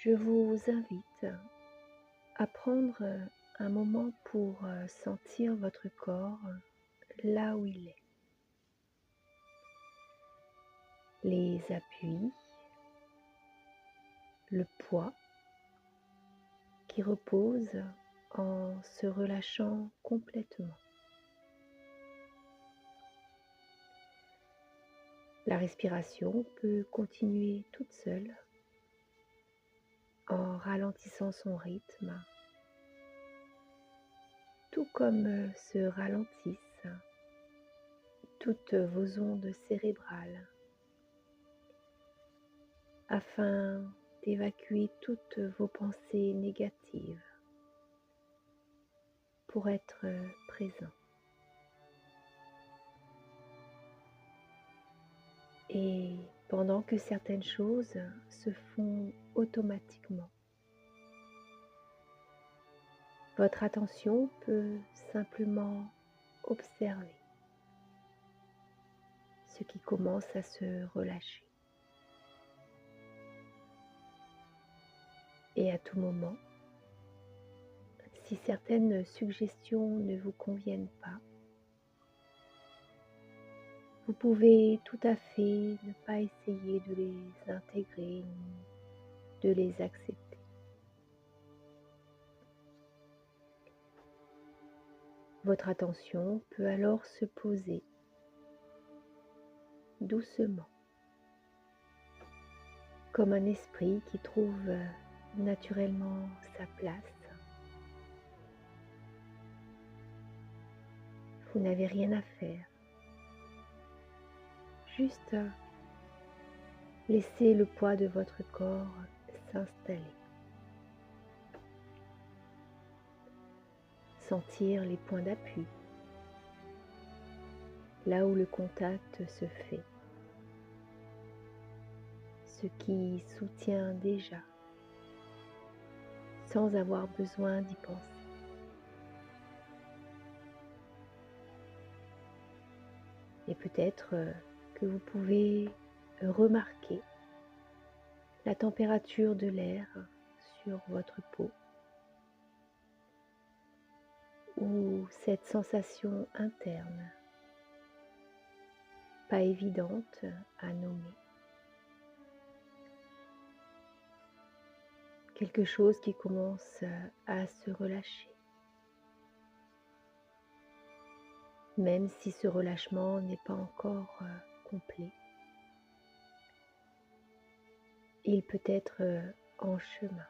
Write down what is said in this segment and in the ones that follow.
je vous invite à prendre un moment pour sentir votre corps là où il est. Les appuis, le poids qui repose en se relâchant complètement. La respiration peut continuer toute seule en ralentissant son rythme, tout comme se ralentissent toutes vos ondes cérébrales afin d'évacuer toutes vos pensées négatives pour être présent. Et pendant que certaines choses se font automatiquement, votre attention peut simplement observer ce qui commence à se relâcher. Et à tout moment, si certaines suggestions ne vous conviennent pas, vous pouvez tout à fait ne pas essayer de les intégrer ni de les accepter. Votre attention peut alors se poser doucement, comme un esprit qui trouve naturellement sa place. Vous n'avez rien à faire. Juste laissez le poids de votre corps s'installer. Sentir les points d'appui, là où le contact se fait, ce qui soutient déjà, sans avoir besoin d'y penser. Et peut-être que vous pouvez remarquer la température de l'air sur votre peau ou cette sensation interne, pas évidente à nommer. Quelque chose qui commence à se relâcher, même si ce relâchement n'est pas encore complet. Il peut être en chemin.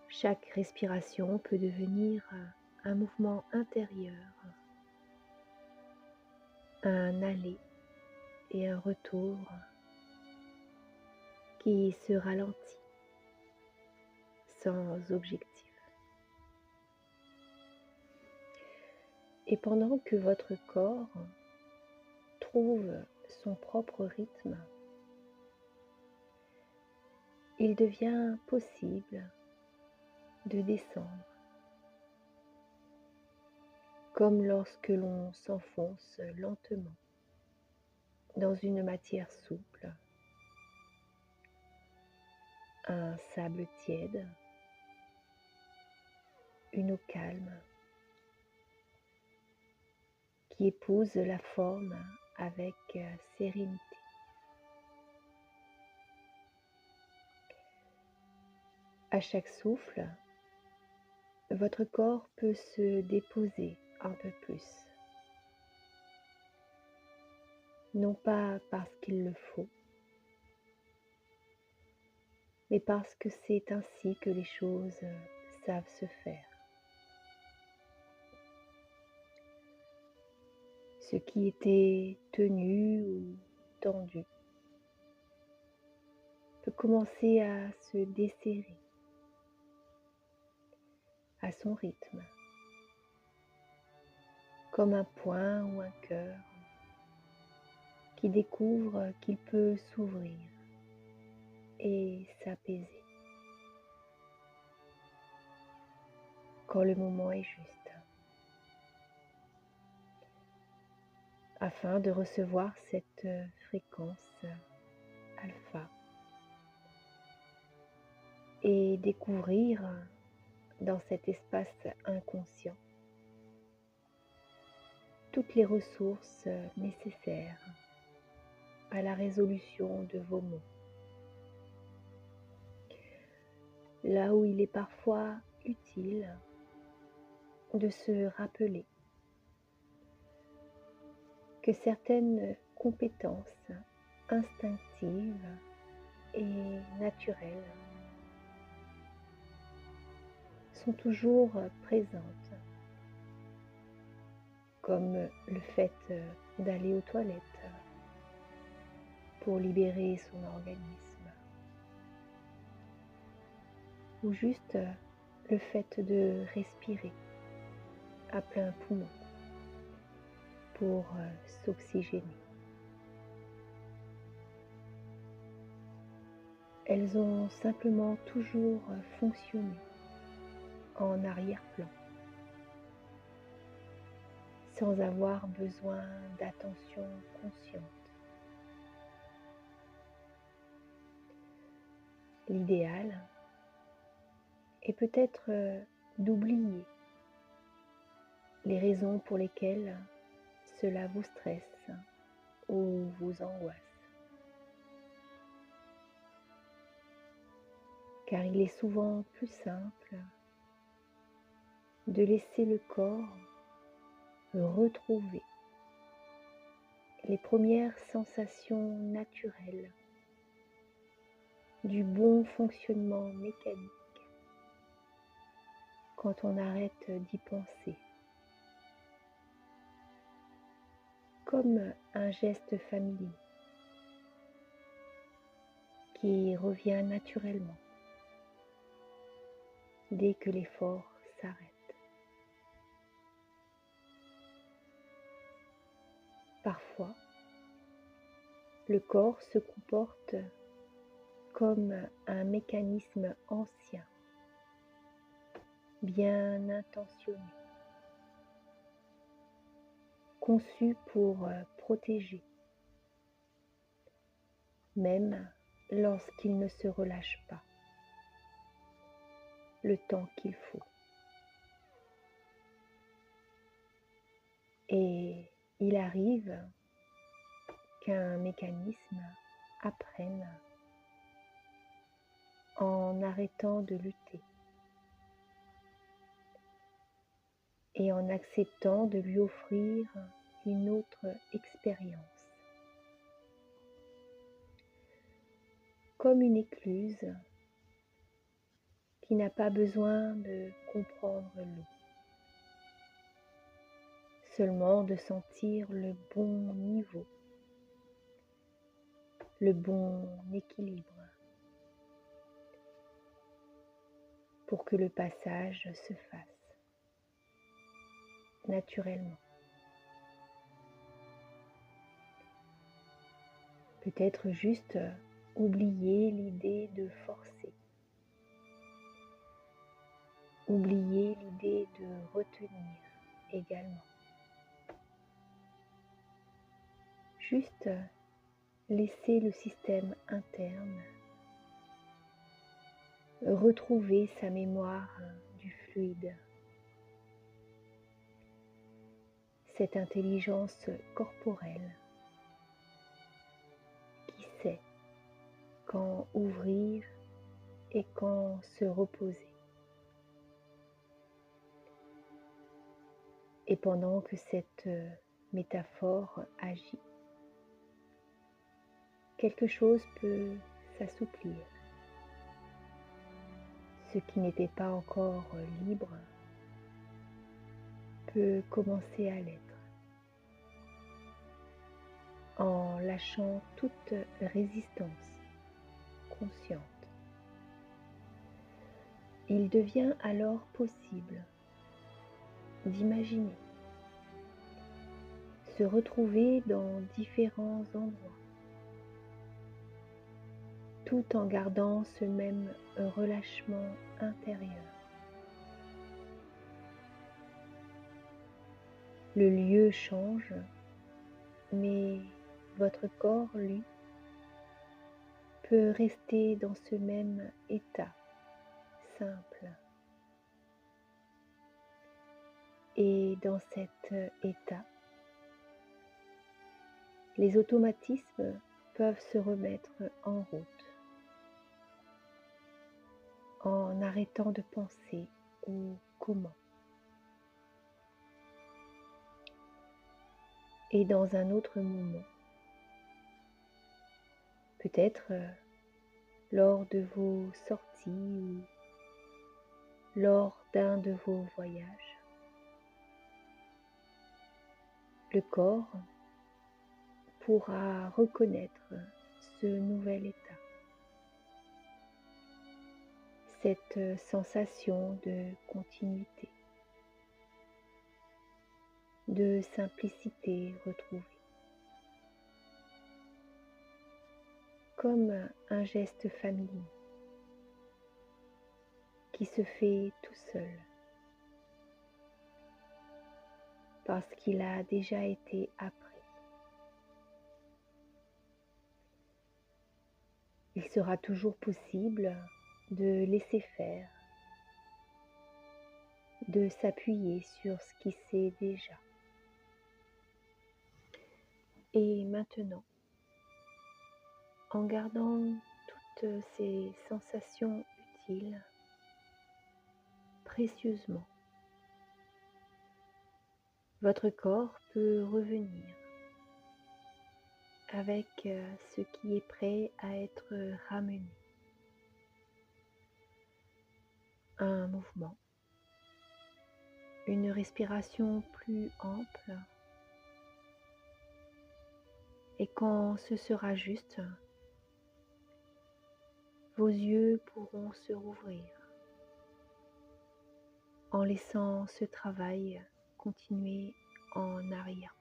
Chaque respiration peut devenir un mouvement intérieur, un aller et un retour qui se ralentit sans objectif. Et pendant que votre corps trouve son propre rythme, il devient possible de descendre, comme lorsque l'on s'enfonce lentement dans une matière souple, un sable tiède, une eau calme qui épouse la forme avec sérénité. À chaque souffle, votre corps peut se déposer un peu plus. Non pas parce qu'il le faut, mais parce que c'est ainsi que les choses savent se faire. Ce qui était tenu ou tendu peut commencer à se desserrer à son rythme, comme un poing ou un cœur qui découvre qu'il peut s'ouvrir et s'apaiser quand le moment est juste, afin de recevoir cette fréquence alpha, et découvrir dans cet espace inconscient toutes les ressources nécessaires à la résolution de vos maux. Là où il est parfois utile de se rappeler que certaines compétences instinctives et naturelles sont toujours présentes, comme le fait d'aller aux toilettes pour libérer son organisme, ou juste le fait de respirer à plein poumon pour s'oxygéner. Elles ont simplement toujours fonctionné en arrière-plan, sans avoir besoin d'attention consciente. L'idéal est peut-être d'oublier les raisons pour lesquelles cela vous stresse ou vous angoisse. Car il est souvent plus simple de laisser le corps retrouver les premières sensations naturelles du bon fonctionnement mécanique quand on arrête d'y penser, comme un geste familier qui revient naturellement dès que l'effort s'arrête. Parfois, le corps se comporte comme un mécanisme ancien, bien intentionné, conçu pour protéger, même lorsqu'il ne se relâche pas, le temps qu'il faut. Et il arrive qu'un mécanisme apprenne en arrêtant de lutter et en acceptant de lui offrir une autre expérience, comme une écluse qui n'a pas besoin de comprendre l'eau, seulement de sentir le bon niveau, le bon équilibre, pour que le passage se fasse naturellement. Peut-être juste oublier l'idée de forcer, oublier l'idée de retenir également. Juste laisser le système interne retrouver sa mémoire du fluide, cette intelligence corporelle qui sait quand ouvrir et quand se reposer. Et pendant que cette métaphore agit, quelque chose peut s'assouplir. Ce qui n'était pas encore libre peut commencer à l'être, en lâchant toute résistance consciente. Il devient alors possible d'imaginer se retrouver dans différents endroits, tout en gardant ce même relâchement intérieur. Le lieu change, mais votre corps, lui, peut rester dans ce même état simple. Et dans cet état, les automatismes peuvent se remettre en route en arrêtant de penser au comment. Et dans un autre moment, peut-être lors de vos sorties ou lors d'un de vos voyages, le corps pourra reconnaître ce nouvel état, cette sensation de continuité, de simplicité retrouvée, comme un geste familier qui se fait tout seul, parce qu'il a déjà été appris. Il sera toujours possible de laisser faire, de s'appuyer sur ce qui sait déjà. Et maintenant, en gardant toutes ces sensations utiles précieusement, votre corps peut revenir avec ce qui est prêt à être ramené. Un mouvement, une respiration plus ample, et quand ce sera juste, vos yeux pourront se rouvrir en laissant ce travail continuer en arrière-plan.